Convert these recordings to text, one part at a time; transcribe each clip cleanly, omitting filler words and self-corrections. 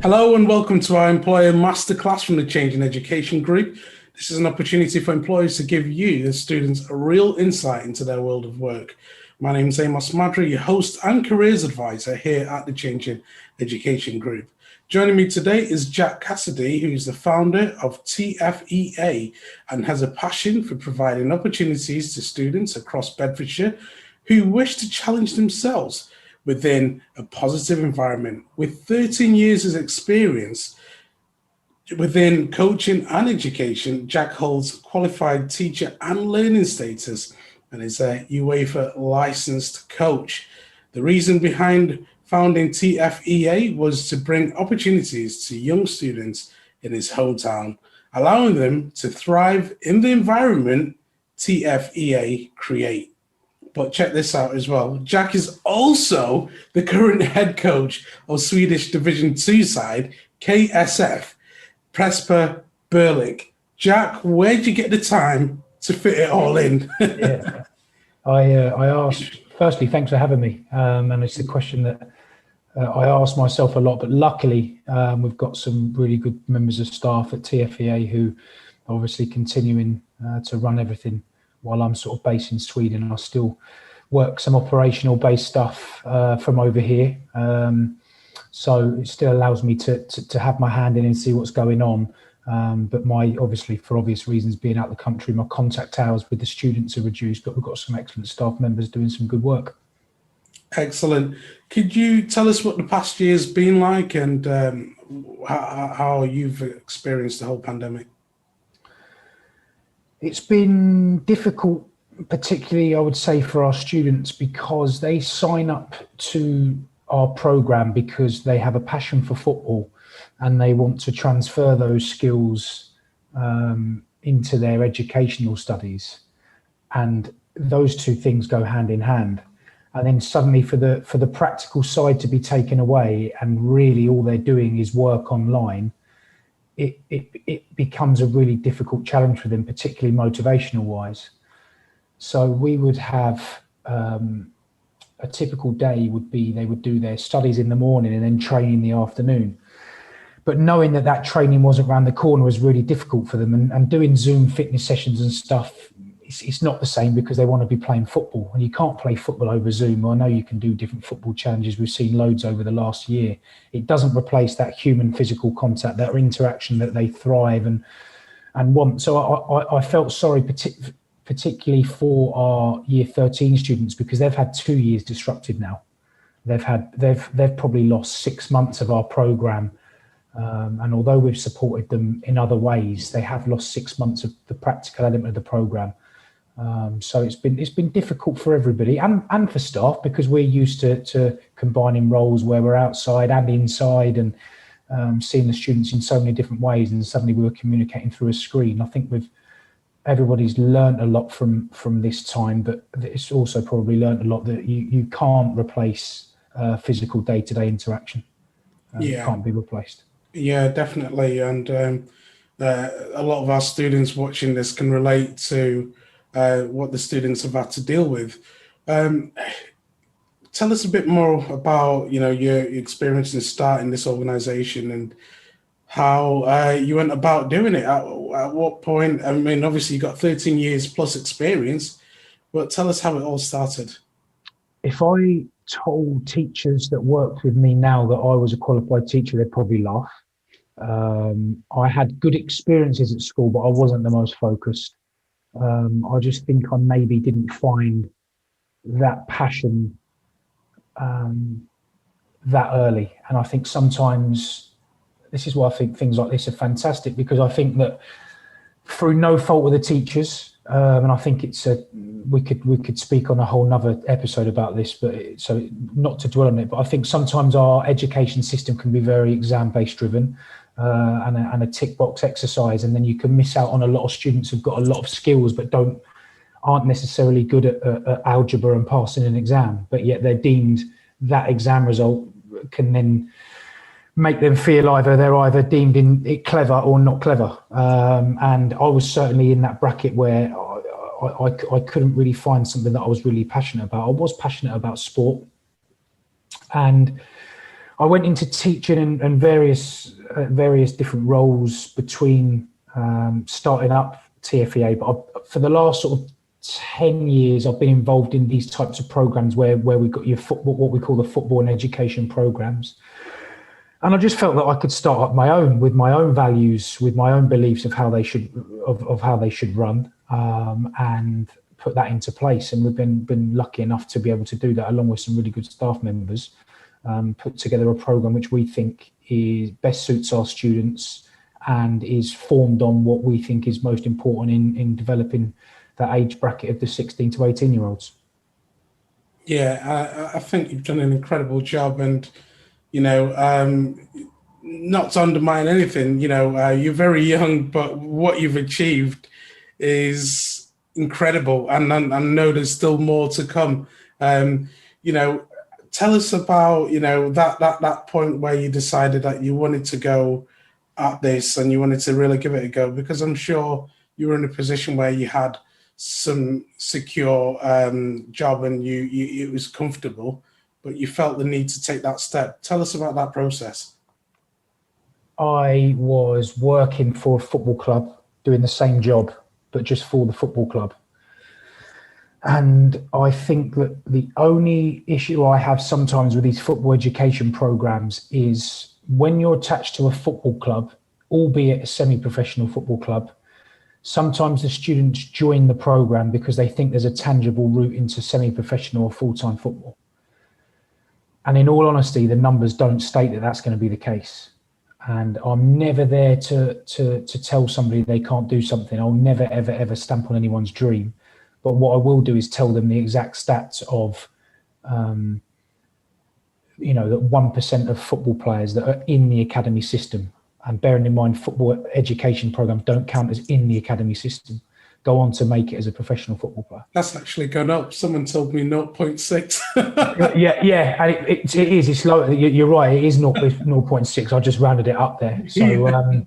Hello and welcome to our Employer Masterclass from the Changing Education Group. This is an opportunity for employers to give you, the students, a real insight into their world of work. My name is Amos Madry, your host and careers advisor here at the Changing Education Group. Joining me today is Jack Cassidy, who's the founder of TFEA and has a passion for providing opportunities to students across Bedfordshire who wish to challenge themselves within a positive environment. With 13 years of experience within coaching and education, Jack holds qualified teacher and learning status and is a UEFA licensed coach. The reason behind founding TFEA was to bring opportunities to young students in his hometown, allowing them to thrive in the environment TFEA create. But check this out as well. Jack is also the current head coach of Swedish Division 2 side, KSF, Prespa Berlik. Jack, where'd you get the time to fit it all in? Yeah, I asked, firstly, thanks for having me. And it's a question that I ask myself a lot, but luckily we've got some really good members of staff at TFEA who are obviously continuing to run everything while I'm sort of based in Sweden. I still work some operational based stuff from over here. So it still allows me to have my hand in and see what's going on. But obviously for obvious reasons, being out of the country, my contact hours with the students are reduced, but we've got some excellent staff members doing some good work. Excellent. Could you tell us what the past year's been like and how you've experienced the whole pandemic? It's been difficult, particularly I would say for our students, because they sign up to our program because they have a passion for football and they want to transfer those skills into their educational studies. And those two things go hand in hand. And then suddenly for the practical side to be taken away and really all they're doing is work online, it becomes a really difficult challenge for them, particularly motivational wise. So we would have a typical day would be they would do their studies in the morning and then train in the afternoon. But knowing that training wasn't around the corner was really difficult for them. And doing Zoom fitness sessions and stuff, it's not the same because they want to be playing football. And you can't play football over Zoom. Well, I know you can do different football challenges. We've seen loads over the last year. It doesn't replace that human physical contact, that interaction that they thrive and want. So I felt sorry, particularly for our year 13 students, because they've had 2 years disrupted now. They've probably lost 6 months of our program. And although we've supported them in other ways, they have lost 6 months of the practical element of the program. So it's been difficult for everybody and for staff because we're used to combining roles where we're outside and inside and seeing the students in so many different ways, and suddenly we were communicating through a screen. I think everybody's learned a lot from this time, but it's also probably learned a lot that you can't replace physical day-to-day interaction. It can't be replaced. Yeah, definitely. And a lot of our students watching this can relate to what the students have had to deal with. Tell us a bit more about, your experience in starting this organization and how you went about doing it. At what point? I mean, obviously you got 13 years plus experience, but tell us how it all started. If I told teachers that worked with me now that I was a qualified teacher, they'd probably laugh. I had good experiences at school, but I wasn't the most focused. I just think I maybe didn't find that passion that early. And I think sometimes this is why I think things like this are fantastic, because I think that through no fault of the teachers, and I think we could speak on a whole nother episode about this, but so not to dwell on it, but I think sometimes our education system can be very exam-based driven and a tick box exercise, and then you can miss out on a lot of students who've got a lot of skills but aren't necessarily good at algebra and passing an exam, but yet they're deemed that exam result can then make them feel they're either deemed clever or not clever. And I was certainly in that bracket where I couldn't really find something that I was really passionate about. I was passionate about sport, and I went into teaching and various different roles between starting up TFEA, but for the last sort of 10 years, I've been involved in these types of programs where we've got your football, what we call the football and education programs. And I just felt that I could start up my own with my own values, with my own beliefs of how they should run, and put that into place. And we've been lucky enough to be able to do that along with some really good staff members. Put together a program which we think is best suits our students and is formed on what we think is most important in developing that age bracket of the 16 to 18-year-olds. Yeah, I think you've done an incredible job, and not to undermine anything, you're very young, but what you've achieved is incredible, and I know there's still more to come. Tell us about that point where you decided that you wanted to go at this and you wanted to really give it a go, because I'm sure you were in a position where you had some secure job and you it was comfortable, but you felt the need to take that step. Tell us about that process. I was working for a football club, doing the same job, but just for the football club. And I think that the only issue I have sometimes with these football education programs is when you're attached to a football club, albeit a semi-professional football club, sometimes the students join the program because they think there's a tangible route into semi-professional or full-time football. And in all honesty, the numbers don't state that that's going to be the case. And I'm never there to tell somebody they can't do something. I'll never, ever, ever stamp on anyone's dream. But what I will do is tell them the exact stats of, that 1% of football players that are in the academy system, and bearing in mind football education programs don't count as in the academy system, go on to make it as a professional football player. That's actually gone up. Someone told me 0.6. yeah, and it is. It's low. You're right. It is 0.6. I just rounded it up there. So,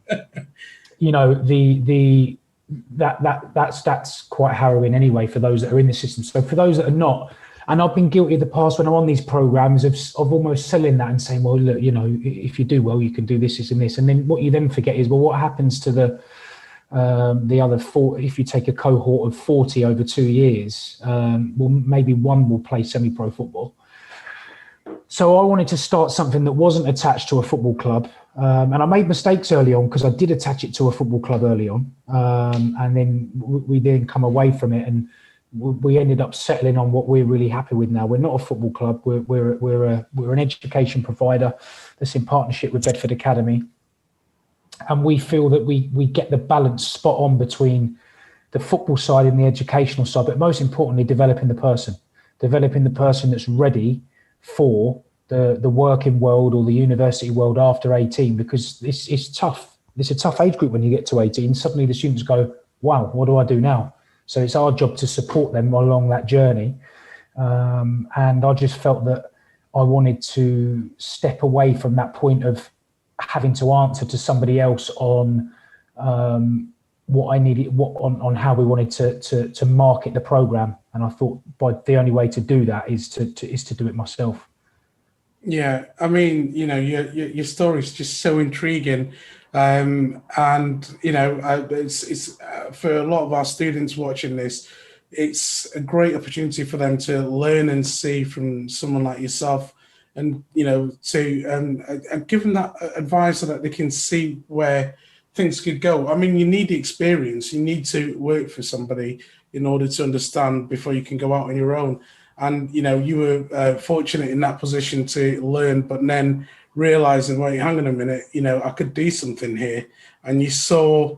that's quite harrowing anyway for those that are in the system. So for those that are not, and I've been guilty in the past when I'm on these programs of almost selling that and saying, well, look, if you do well, you can do this, this, and this. And then what you then forget is, well, what happens to the other 4? If you take a cohort of 40 over 2 years, well, maybe one will play semi-pro football. So I wanted to start something that wasn't attached to a football club. And I made mistakes early on because I did attach it to a football club early on. And then we then come away from it, and we ended up settling on what we're really happy with now. We're not a football club. We're an education provider that's in partnership with Bedford Academy. And we feel that we get the balance spot on between the football side and the educational side, but most importantly, developing the person that's ready for the working world or the university world after 18, because it's tough. It's a tough age group when you get to 18. Suddenly the students go, wow, what do I do now? So it's our job to support them along that journey. And I just felt that I wanted to step away from that point of having to answer to somebody else on what I needed, on how we wanted to market the program. And I thought, the only way to do that is to do it myself. Yeah, I mean, your story is just so intriguing, and it's for a lot of our students watching this, it's a great opportunity for them to learn and see from someone like yourself, and to give them that advice so that they can see where things could go. I mean, you need the experience, you need to work for somebody in order to understand before you can go out on your own. And, you were fortunate in that position to learn, but then realizing, wait, hang on a minute, I could do something here. And you saw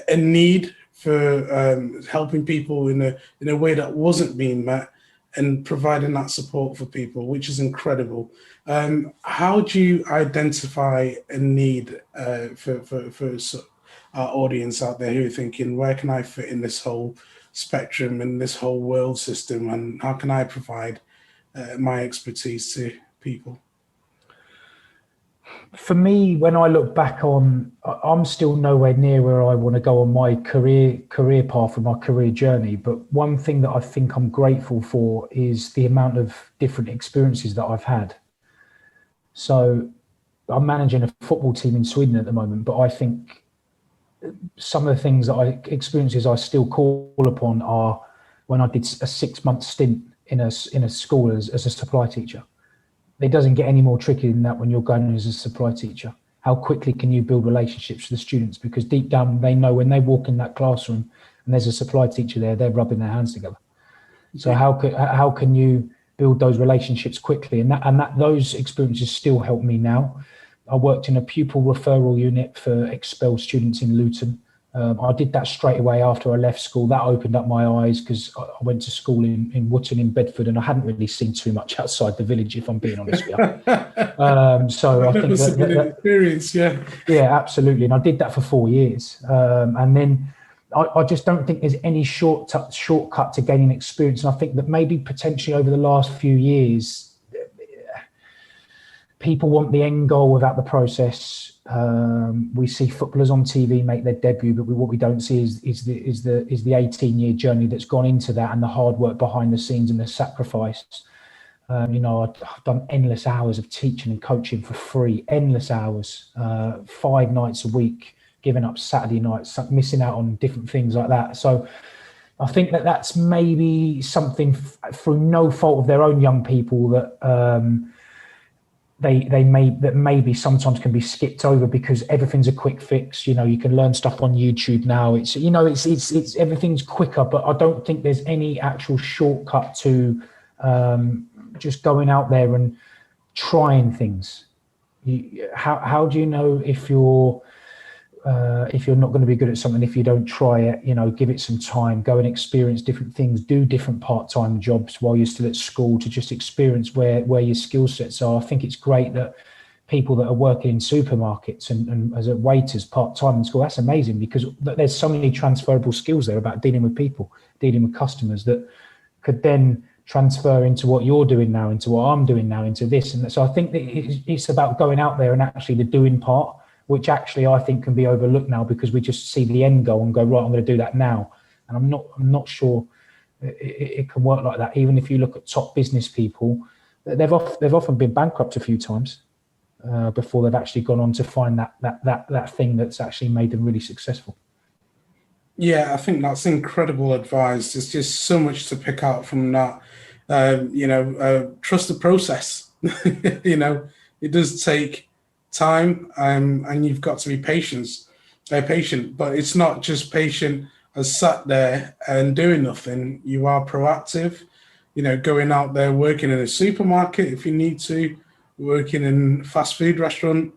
a need for helping people in a way that wasn't being met, and providing that support for people, which is incredible. How do you identify a need for our audience out there who are thinking, where can I fit in this whole spectrum and this whole world system, and how can I provide my expertise to people? For me, when I look back on, I'm still nowhere near where I want to go on my career path and my career journey. But one thing that I think I'm grateful for is the amount of different experiences that I've had. So I'm managing a football team in Sweden at the moment, but I think some of the things that experiences I still call upon are when I did a 6-month stint in a school as a supply teacher. It doesn't get any more tricky than that when you're going as a supply teacher. How quickly can you build relationships with the students? Because deep down, they know when they walk in that classroom and there's a supply teacher there, they're rubbing their hands together. So how can you build those relationships quickly? And those experiences still help me now. I worked in a pupil referral unit for expelled students in Luton. I did that straight away after I left school. That opened up my eyes because I went to school in Wootton in Bedford, and I hadn't really seen too much outside the village, if I'm being honest with you. So I think that experience, yeah. Yeah, absolutely. And I did that for 4 years. And then I just don't think there's any shortcut to gaining experience. And I think that maybe potentially over the last few years, people want the end goal without the process. We see footballers on TV make their debut, but what we don't see is the 18-year journey that's gone into that, and the hard work behind the scenes and the sacrifice. I've done endless hours of teaching and coaching for free, endless hours, 5 nights a week, giving up Saturday nights, missing out on different things like that. So I think that's maybe something through no fault of their own young people that maybe sometimes can be skipped over because everything's a quick fix. You can learn stuff on YouTube now. It's everything's quicker, but I don't think there's any actual shortcut to just going out there and trying things. How do you know if you're not going to be good at something if you don't try it? Give it some time, go and experience different things, do different part-time jobs while you're still at school to just experience where your skill sets are. I think it's great that people that are working in supermarkets and as a waiters part-time in school, that's amazing, because there's so many transferable skills there about dealing with people, dealing with customers, that could then transfer into what you're doing now, into what I'm doing now, into this. And so I think that it's about going out there and actually the doing part, which actually I think can be overlooked now because we just see the end goal and go, right, I'm going to do that now. And I'm not sure it can work like that. Even if you look at top business people, they've often been bankrupt a few times before they've actually gone on to find that thing that's actually made them really successful. Yeah, I think that's incredible advice. There's just so much to pick out from that. Trust the process. It does take time, and you've got to be patient. But it's not just patient as sat there and doing nothing. You are proactive. Going out there, working in a supermarket if you need to, working in a fast food restaurant.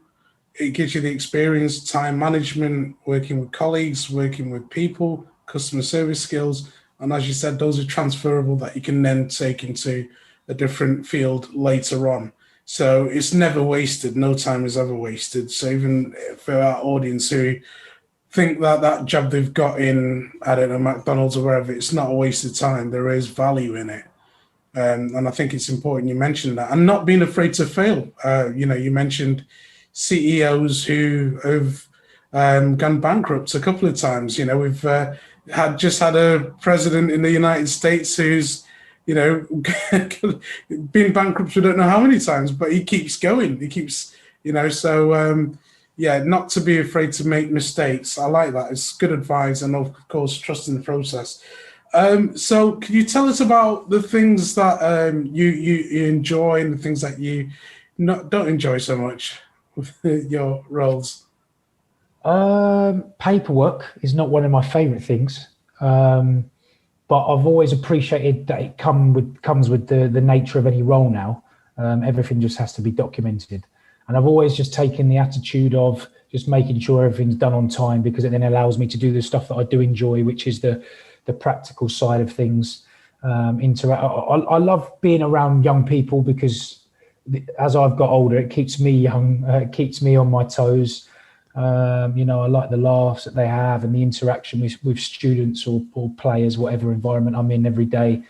It gives you the experience, time management, working with colleagues, working with people, customer service skills. And as you said, those are transferable that you can then take into a different field later on. So it's never wasted. No time is ever wasted. So even for our audience who think that job they've got in, I don't know, McDonald's or wherever, it's not a waste of time. There is value in it. And I think it's important you mentioned that. And not being afraid to fail. You mentioned CEOs who have gone bankrupt a couple of times. We've had a president in the United States who's been bankrupt we don't know how many times, but he keeps going. He keeps, not to be afraid to make mistakes. I like that. It's good advice, and of course, trust in the process. So can you tell us about the things that you enjoy and the things that you don't enjoy so much with your roles? Paperwork is not one of my favorite things. But I've always appreciated that it comes with the nature of any role now. Everything just has to be documented. And I've always just taken the attitude of just making sure everything's done on time, because it then allows me to do the stuff that I do enjoy, which is the practical side of things. I love being around young people because as I've got older, it keeps me young, it keeps me on my toes. I like the laughs that they have and the interaction with students or players, whatever environment I'm in every day.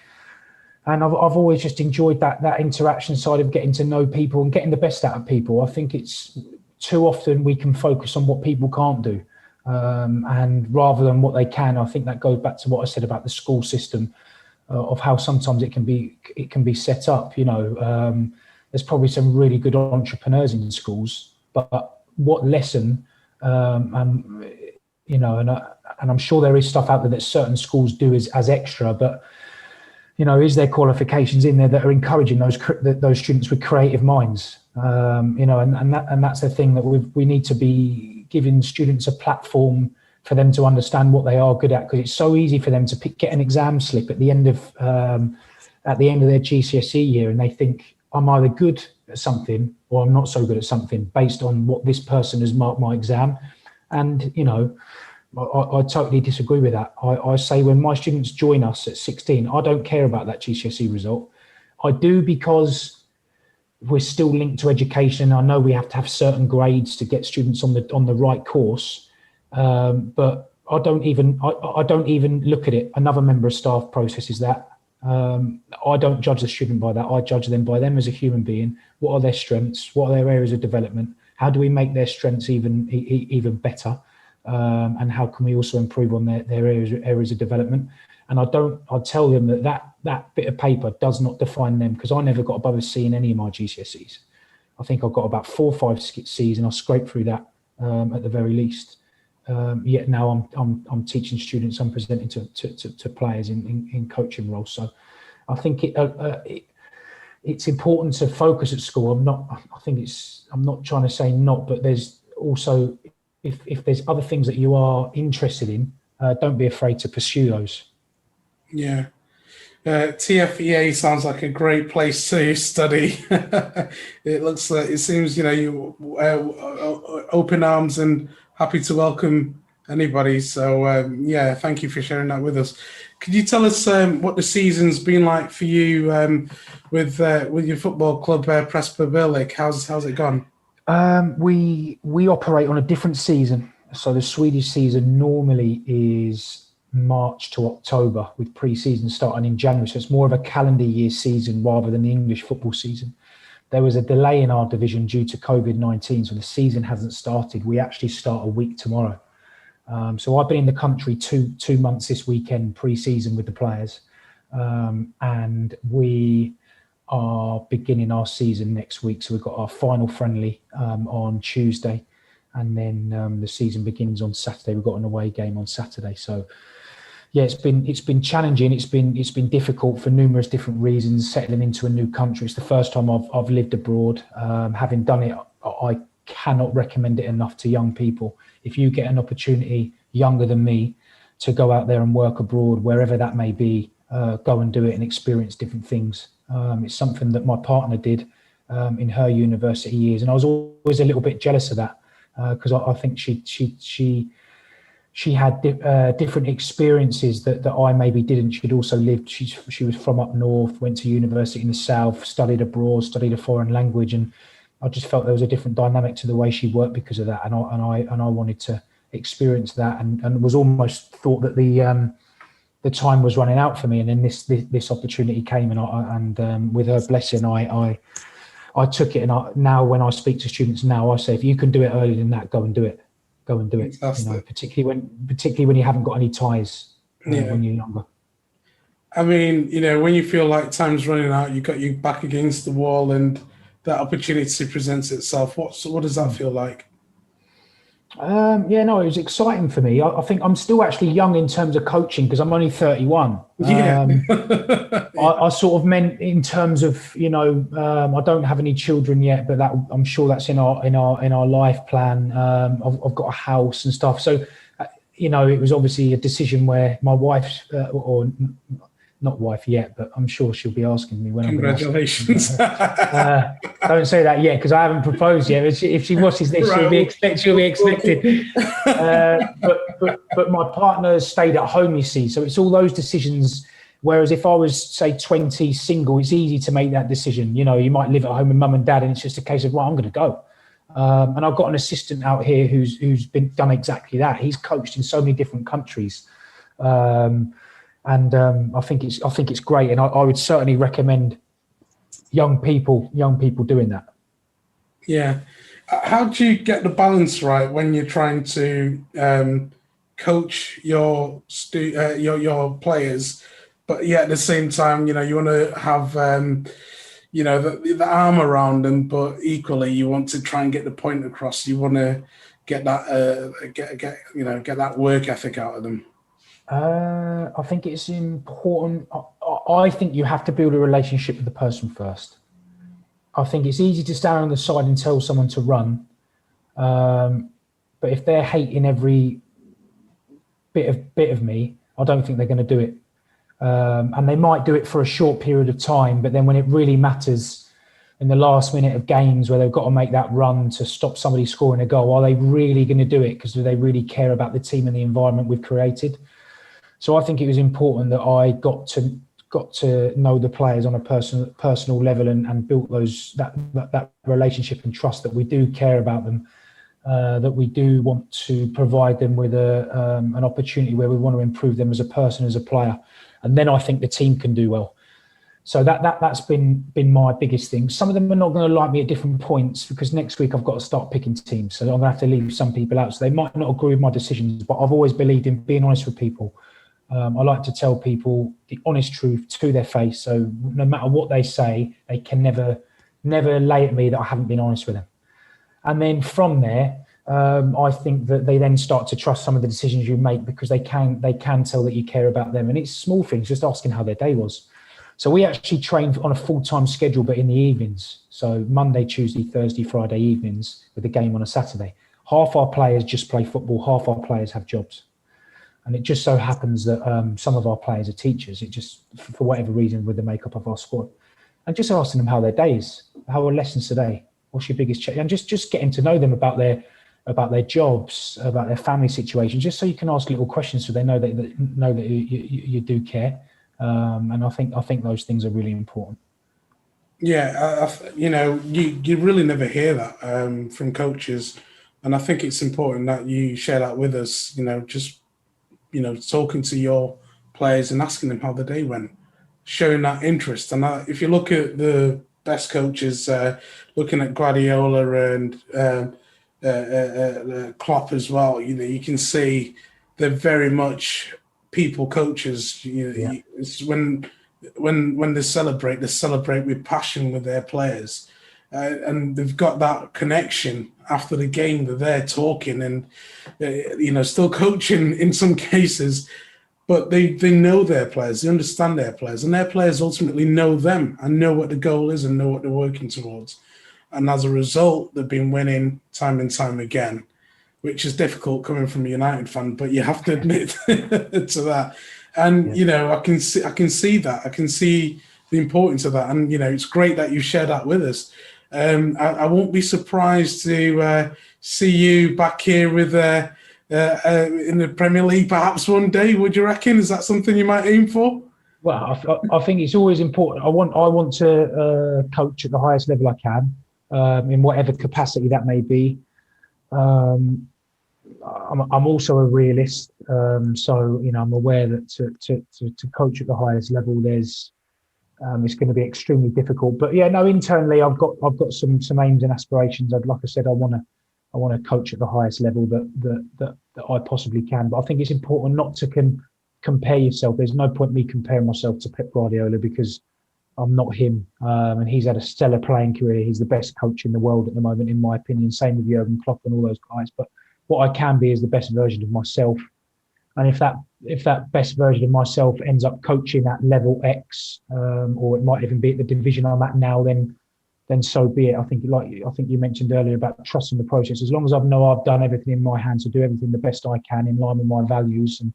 And I've always just enjoyed that interaction side of getting to know people and getting the best out of people. I think it's too often we can focus on what people can't do, and rather than what they can. I think that goes back to what I said about the school system, of how sometimes it can be set up. There's probably some really good entrepreneurs in schools, but what lesson, you know, and I'm sure there is stuff out there that certain schools do as extra, but you know, is there qualifications in there that are encouraging those students with creative minds? You know, and that's the thing that we need to be giving students a platform for them to understand what they are good at, because it's so easy for them to get an exam slip at the end of their GCSE year, and they think I'm either good at something or I'm not so good at something based on what this person has marked my exam. And you know, I totally disagree with that. I say when my students join us at 16, I don't care about that GCSE result. I do because we're still linked to education. I know we have to have certain grades to get students on the right course, but I don't even look at it. Another member of staff processes that. I don't judge the student by that. I judge them by them as a human being. What are their strengths? What are their areas of development? How do we make their strengths even better? And how can we also improve on their areas of development? And I tell them that bit of paper does not define them, because I never got above a C in any of my GCSEs. I think I got about 4 or 5 C's, and I scraped through that at the very least. Yet now I'm teaching students, I'm presenting to players in coaching roles. So I think it's important to focus at school. I'm not trying to say not, but there's also, if there's other things that you are interested in, don't be afraid to pursue those. Yeah. TFEA sounds like a great place to study. It seems, you know, you open arms and happy to welcome anybody. So yeah, thank you for sharing that with us. Could you tell us what the season's been like for you with your football club, Prespa Birlik? How's it gone? We operate on a different season. So the Swedish season normally is March to October, with pre-season starting in January. So it's more of a calendar year season rather than the English football season. There was a delay in our division due to COVID-19, so the season hasn't started. We actually start a week tomorrow. So I've been in the country two months this weekend, pre-season with the players, and we are beginning our season next week. So we've got our final friendly on Tuesday, and then the season begins on Saturday. We've got an away game on Saturday. So yeah, it's been challenging. It's been difficult for numerous different reasons. Settling into a new country. It's the first time I've lived abroad. Having done it, I cannot recommend it enough to young people. If you get an opportunity younger than me to go out there and work abroad, wherever that may be, go and do it and experience different things. It's something that my partner did in her university years, and I was always a little bit jealous of that because I think she had different experiences that I maybe didn't. She'd also lived. She was from up north, went to university in the south, studied abroad, studied a foreign language, and I just felt there was a different dynamic to the way she worked because of that. And I wanted to experience that, and was almost thought that the time was running out for me. And then this opportunity came, and with her blessing, I took it. And now when I speak to students now, I say, if you can do it earlier than that, go and do it. Go and do it. You know, particularly when you haven't got any ties when you're younger. I mean, you know, when you feel like time's running out, you got your back against the wall, and that opportunity presents itself. What does that feel like? Yeah, no, it was exciting for me. I think I'm still actually young in terms of coaching because I'm only 31. Yeah. I sort of meant in terms of, you know, I don't have any children yet, but that I'm sure that's in our life plan. I've got a house and stuff. So, you know, it was obviously a decision where my wife, or not wife yet, but I'm sure she'll be asking me when. Congratulations. Don't say that yet because I haven't proposed yet. If she watches this, right, she'll be expected. But my partner stayed at home, you see. So it's all those decisions. Whereas if I was, say, 20, single, it's easy to make that decision. You know, you might live at home with mum and dad, and it's just a case of, well, I'm going to go. And I've got an assistant out here who's done exactly that. He's coached in so many different countries. And I think it's great, and I would certainly recommend young people doing that. Yeah, how do you get the balance right when you're trying to coach your players, but yet at the same time, you know, you want to have the arm around them, but equally you want to try and get the point across. You want to get that get that work ethic out of them. I think it's important. I think you have to build a relationship with the person first. I think it's easy to stand on the side and tell someone to run, but if they're hating every bit of me, I don't think they're going to do it. And they might do it for a short period of time, but then when it really matters in the last minute of games where they've got to make that run to stop somebody scoring a goal, are they really going to do it because do they really care about the team and the environment we've created? So I think it was important that I got to know the players on a personal level and built that relationship and trust that we do care about them, that we do want to provide them with an opportunity where we want to improve them as a person, as a player, and then I think the team can do well. So that's been my biggest thing. Some of them are not going to like me at different points because next week I've got to start picking teams, so I'm going to have to leave some people out. So they might not agree with my decisions, but I've always believed in being honest with people. I like to tell people the honest truth to their face. So no matter what they say, they can never lay at me that I haven't been honest with them. And then from there, I think that they then start to trust some of the decisions you make because they can tell that you care about them. And it's small things, just asking how their day was. So we actually train on a full-time schedule, but in the evenings. So Monday, Tuesday, Thursday, Friday evenings with a game on a Saturday. Half our players just play football. Half our players have jobs. And it just so happens that some of our players are teachers. It just, for whatever reason, with the makeup of our squad. And just asking them how their day is, how are lessons today, what's your biggest challenge, and just getting to know them about their jobs, about their family situation, just so you can ask little questions so they know that you do care. And I think those things are really important. Yeah, you really never hear that from coaches, and I think it's important that you share that with us. Talking to your players and asking them how the day went, showing that interest. And if you look at the best coaches, looking at Guardiola and Klopp as well, you can see they're very much people coaches. It's when they celebrate with passion with their players. And they've got that connection after the game that they're talking and, still coaching in some cases, but they know their players, they understand their players, and their players ultimately know them and know what the goal is and know what they're working towards. And as a result, they've been winning time and time again, which is difficult coming from a United fan, but you have to admit to that. And, I can see that. I can see the importance of that. And, it's great that you share that with us. I won't be surprised to see you back here with in the Premier League perhaps one day. Would you reckon? Is that something you might aim for? Well, I think it's always important. I want to coach at the highest level I can, in whatever capacity that may be. I'm also a realist, so I'm aware that to coach at the highest level, it's going to be extremely difficult. But internally, I've got some aims and aspirations. Like I said, I want to coach at the highest level that I possibly can. But I think it's important not to compare yourself. There's no point me comparing myself to Pep Guardiola because I'm not him, and he's had a stellar playing career. He's the best coach in the world at the moment, in my opinion. Same with Jurgen Klopp and all those guys. But what I can be is the best version of myself. And if that best version of myself ends up coaching at level X, or it might even be at the division I'm at now, then so be it. I think you mentioned earlier about trusting the process. As long as I know I've done everything in my hands to do everything the best I can in line with my values and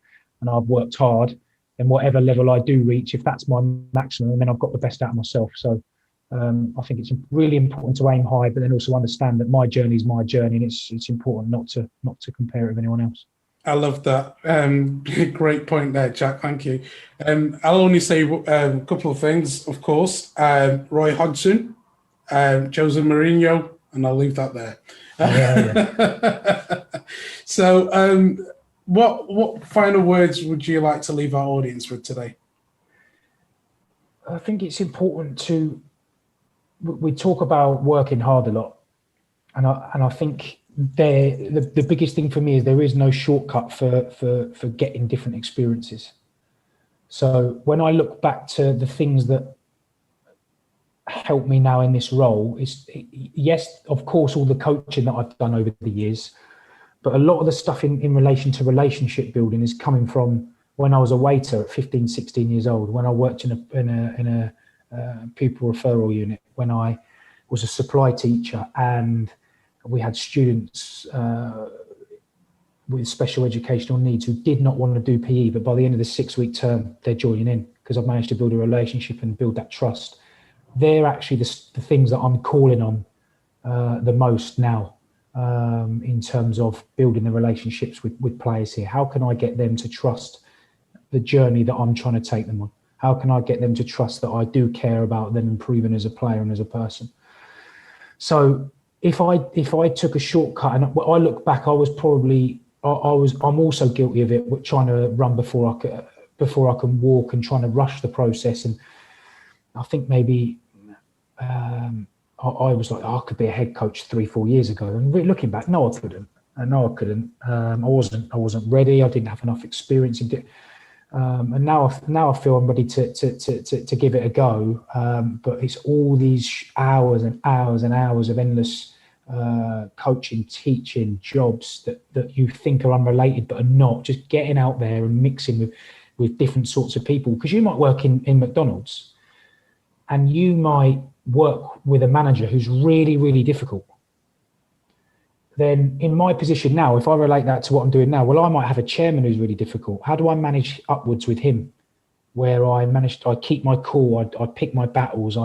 I've worked hard, then whatever level I do reach, if that's my maximum, then I've got the best out of myself. So I think it's really important to aim high, but then also understand that my journey is my journey, and it's important not to compare it with anyone else. I love that. Great point there, Jack. Thank you. I'll only say a couple of things, of course. Roy Hodgson, Jose Mourinho, and I'll leave that there. Yeah. So, what final words would you like to leave our audience with today? I think it's important we talk about working hard a lot, and I think the biggest thing for me is there is no shortcut for getting different experiences. So when I look back to the things that helped me now in this role is, yes, of course, all the coaching that I've done over the years, but a lot of the stuff in relation to relationship building is coming from when I was a waiter at 15, 16 years old, when I worked in a pupil referral unit, when I was a supply teacher, and we had students with special educational needs who did not want to do PE, but by the end of the 6-week term, they're joining in because I've managed to build a relationship and build that trust. They're actually the things that I'm calling on the most now in terms of building the relationships with players here. How can I get them to trust the journey that I'm trying to take them on? How can I get them to trust that I do care about them improving as a player and as a person? So if I took a shortcut, and I look back, I'm also guilty of it, trying to run before I can walk and trying to rush the process. And I think maybe I was like, I could be a head coach 3-4 years ago. And looking back, no, I couldn't. I wasn't ready. I didn't have enough experience in it. And now I feel I'm ready to give it a go. But it's all these hours and hours and hours of endless coaching, teaching, jobs that you think are unrelated but are not. Just getting out there and mixing with different sorts of people, because you might work in McDonald's and you might work with a manager who's really, really difficult. Then in my position now, if I relate that to what I'm doing now, well, I might have a chairman who's really difficult. How do I manage upwards with him, where I keep my cool, I pick my battles,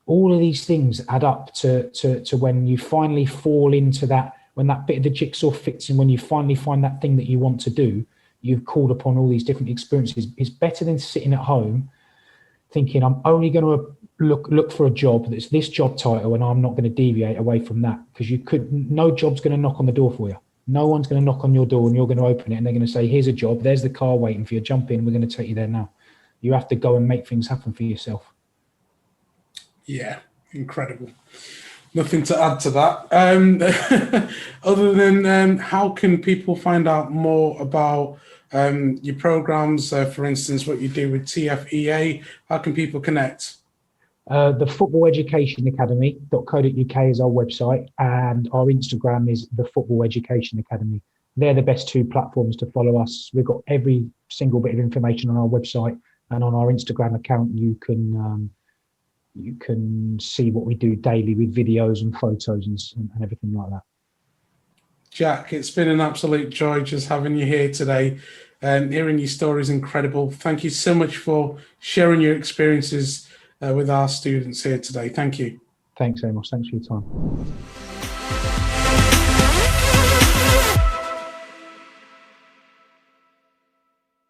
all of these things add up to when you finally fall into that, when that bit of the jigsaw fits, and when you finally find that thing that you want to do, you've called upon all these different experiences. It's better than sitting at home thinking I'm only going to look for a job that's this job title and I'm not going to deviate away from that, because no job's going to knock on the door for you. No one's going to knock on your door and you're going to open it and they're going to say, here's a job, there's the car waiting for you, jump in, we're going to take you there now. You have to go and make things happen for yourself. Yeah, incredible. Nothing to add to that. Other than how can people find out more about your programs, for instance, what you do with TFEA? How can people connect? The Football Education Academy.co.uk is our website, and our Instagram is the Football Education Academy. They're the best two platforms to follow us. We've got every single bit of information on our website, and on our Instagram account, you can see what we do daily with videos and photos and everything like that. Jack, it's been an absolute joy just having you here today. Hearing your story is incredible. Thank you so much for sharing your experiences with our students here today. Thank you. Thanks, Amos. Thanks for your time.